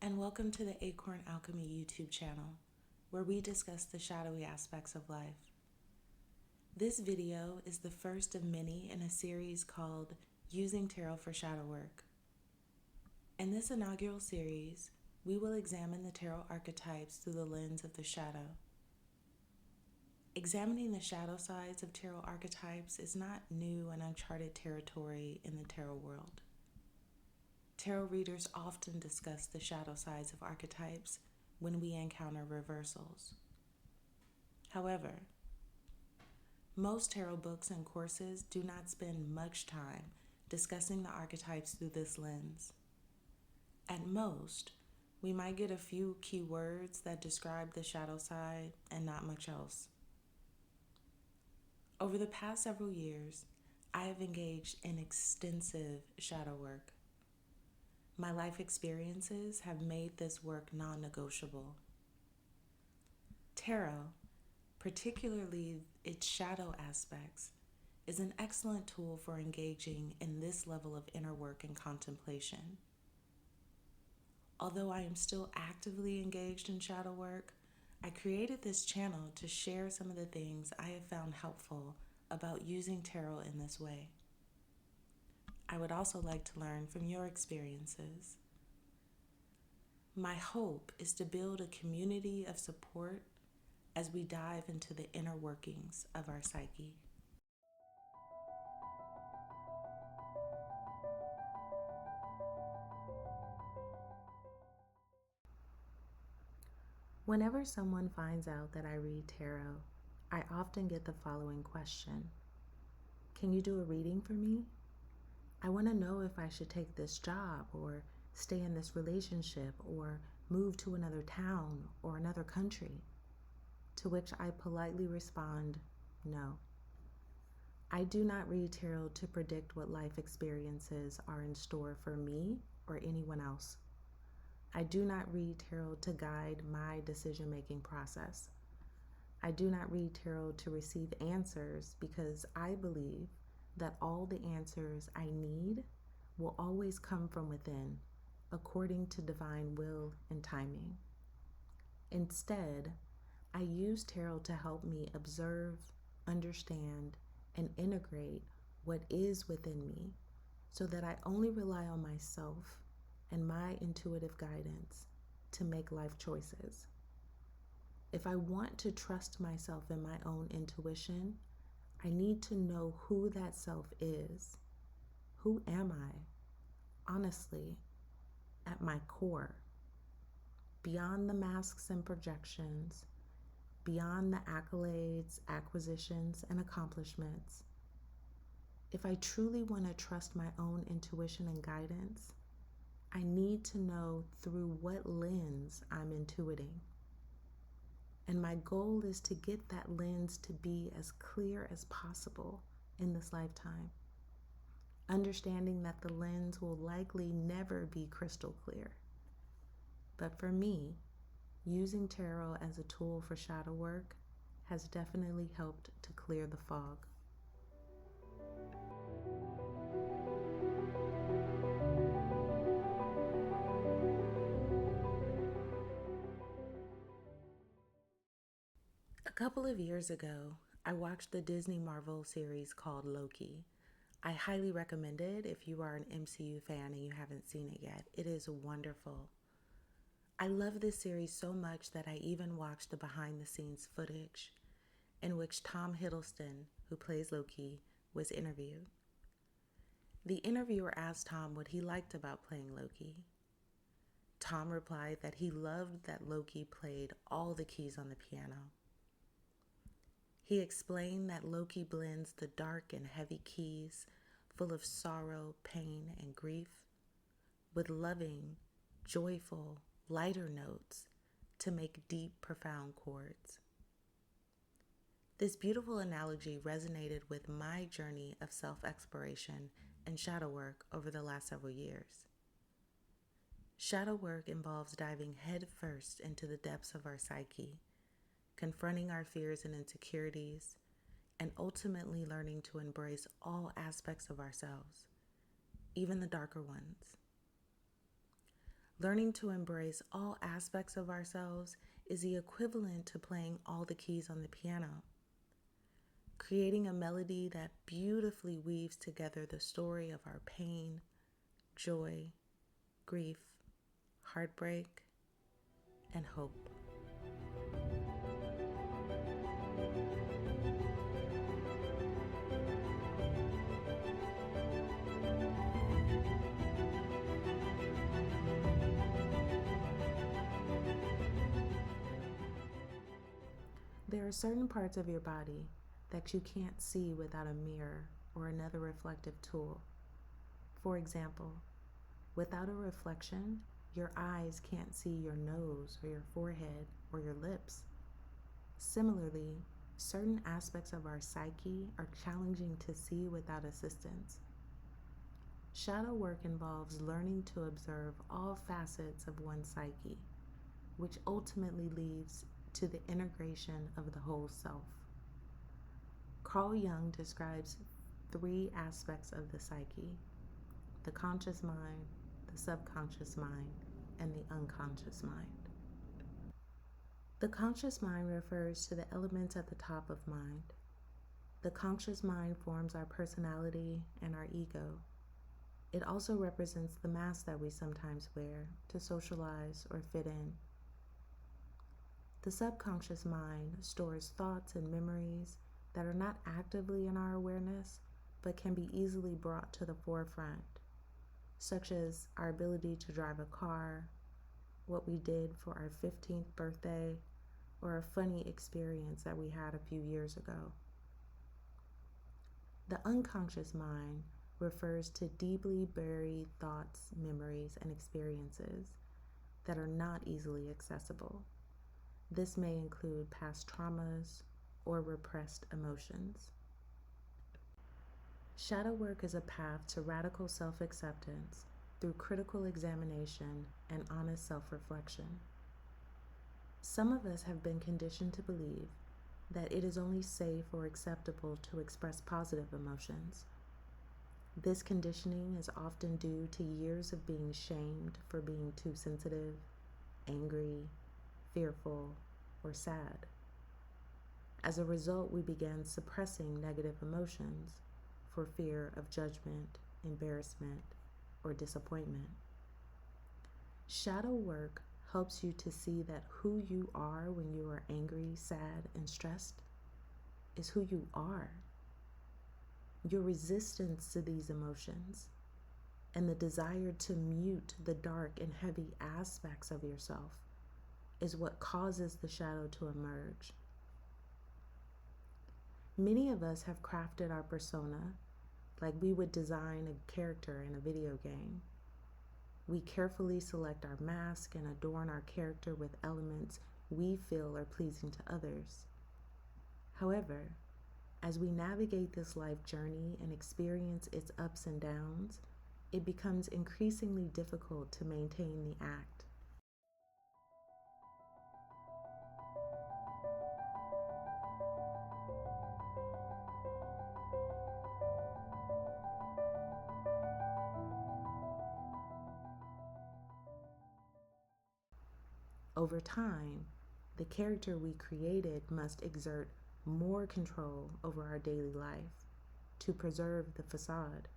and welcome to the Acorn Alchemy YouTube channel, where we discuss the shadowy aspects of life. This video is the first of many in a series called Using Tarot for Shadow Work. In this inaugural series, we will examine the tarot archetypes through the lens of the shadow. Examining the shadow sides of tarot archetypes is not new and uncharted territory in the tarot world. Tarot readers often discuss the shadow sides of archetypes when we encounter reversals. However, most tarot books and courses do not spend much time discussing the archetypes through this lens. At most, we might get a few key words that describe the shadow side and not much else. Over the past several years, I have engaged in extensive shadow work. My life experiences have made this work non-negotiable. Tarot, particularly its shadow aspects, is an excellent tool for engaging in this level of inner work and contemplation. Although I am still actively engaged in shadow work, I created this channel to share some of the things I have found helpful about using tarot in this way. I would also like to learn from your experiences. My hope is to build a community of support as we dive into the inner workings of our psyche. Whenever someone finds out that I read tarot, I often get the following question: can you do a reading for me? I want to know if I should take this job or stay in this relationship or move to another town or another country. To which I politely respond, no. I do not read tarot to predict what life experiences are in store for me or anyone else. I do not read tarot to guide my decision-making process. I do not read tarot to receive answers because I believe that all the answers I need will always come from within, according to divine will and timing. Instead, I use tarot to help me observe, understand, and integrate what is within me so that I only rely on myself and my intuitive guidance to make life choices. If I want to trust myself and my own intuition, I need to know who that self is. Who am I? Honestly, at my core, beyond the masks and projections, beyond the accolades, acquisitions, and accomplishments. If I truly want to trust my own intuition and guidance, I need to know through what lens I'm intuiting. And my goal is to get that lens to be as clear as possible in this lifetime, understanding that the lens will likely never be crystal clear. But for me, using tarot as a tool for shadow work has definitely helped to clear the fog. A couple of years ago, I watched the Disney Marvel series called Loki. I highly recommend it if you are an MCU fan and you haven't seen it yet. It is wonderful. I love this series so much that I even watched the behind-the-scenes footage in which Tom Hiddleston, who plays Loki, was interviewed. The interviewer asked Tom what he liked about playing Loki. Tom replied that he loved that Loki played all the keys on the piano. He explained that Loki blends the dark and heavy keys, full of sorrow, pain, and grief, with loving, joyful, lighter notes to make deep, profound chords. This beautiful analogy resonated with my journey of self-exploration and shadow work over the last several years. Shadow work involves diving headfirst into the depths of our psyche, confronting our fears and insecurities, and ultimately learning to embrace all aspects of ourselves, even the darker ones. Learning to embrace all aspects of ourselves is the equivalent to playing all the keys on the piano, creating a melody that beautifully weaves together the story of our pain, joy, grief, heartbreak, and hope. There are certain parts of your body that you can't see without a mirror or another reflective tool. For example, without a reflection, your eyes can't see your nose or your forehead or your lips. Similarly, certain aspects of our psyche are challenging to see without assistance. Shadow work involves learning to observe all facets of one's psyche, which ultimately leads to the integration of the whole self. Carl Jung describes 3 aspects of the psyche: the conscious mind, the subconscious mind, and the unconscious mind. The conscious mind refers to the elements at the top of mind. The conscious mind forms our personality and our ego. It also represents the mask that we sometimes wear to socialize or fit in. The subconscious mind stores thoughts and memories that are not actively in our awareness, but can be easily brought to the forefront, such as our ability to drive a car, what we did for our 15th birthday, or a funny experience that we had a few years ago. The unconscious mind refers to deeply buried thoughts, memories, and experiences that are not easily accessible. This may include past traumas or repressed emotions. Shadow work is a path to radical self-acceptance through critical examination and honest self-reflection. Some of us have been conditioned to believe that it is only safe or acceptable to express positive emotions. This conditioning is often due to years of being shamed for being too sensitive, angry, fearful, or sad. As a result, we began suppressing negative emotions for fear of judgment, embarrassment, or disappointment. Shadow work helps you to see that who you are when you are angry, sad, and stressed is who you are. Your resistance to these emotions and the desire to mute the dark and heavy aspects of yourself is what causes the shadow to emerge. Many of us have crafted our persona like we would design a character in a video game. We carefully select our mask and adorn our character with elements we feel are pleasing to others. However, as we navigate this life journey and experience its ups and downs, it becomes increasingly difficult to maintain the act. Over time, the character we created must exert more control over our daily life to preserve the facade.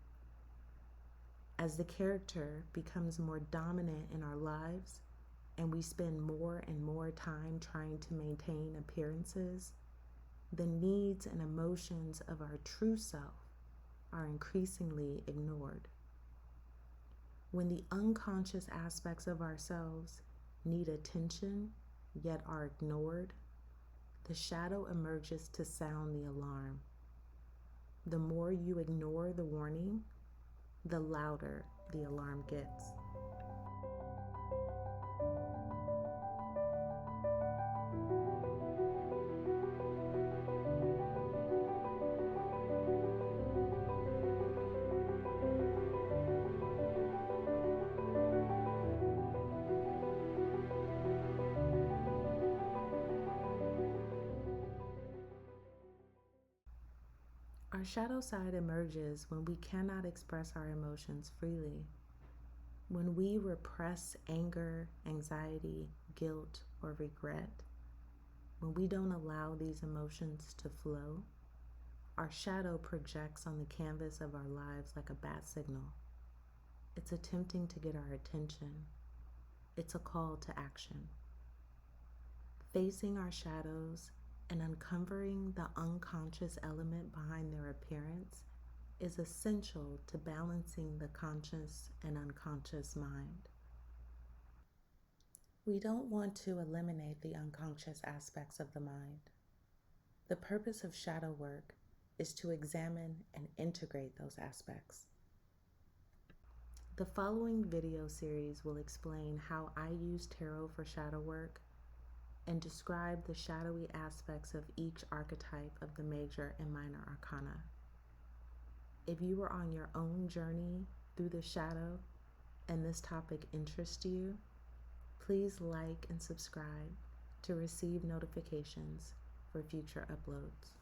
As the character becomes more dominant in our lives and we spend more and more time trying to maintain appearances, the needs and emotions of our true self are increasingly ignored. When the unconscious aspects of ourselves need attention yet are ignored, the shadow emerges to sound the alarm. The more you ignore the warning, the louder the alarm gets. Our shadow side emerges when we cannot express our emotions freely. When we repress anger, anxiety, guilt, or regret, when we don't allow these emotions to flow, our shadow projects on the canvas of our lives like a bat signal. It's attempting to get our attention. It's a call to action. Facing our shadows and uncovering the unconscious element behind their appearance is essential to balancing the conscious and unconscious mind. We don't want to eliminate the unconscious aspects of the mind. The purpose of shadow work is to examine and integrate those aspects. The following video series will explain how I use tarot for shadow work and describe the shadowy aspects of each archetype of the major and minor arcana. If you are on your own journey through the shadow and this topic interests you, please like and subscribe to receive notifications for future uploads.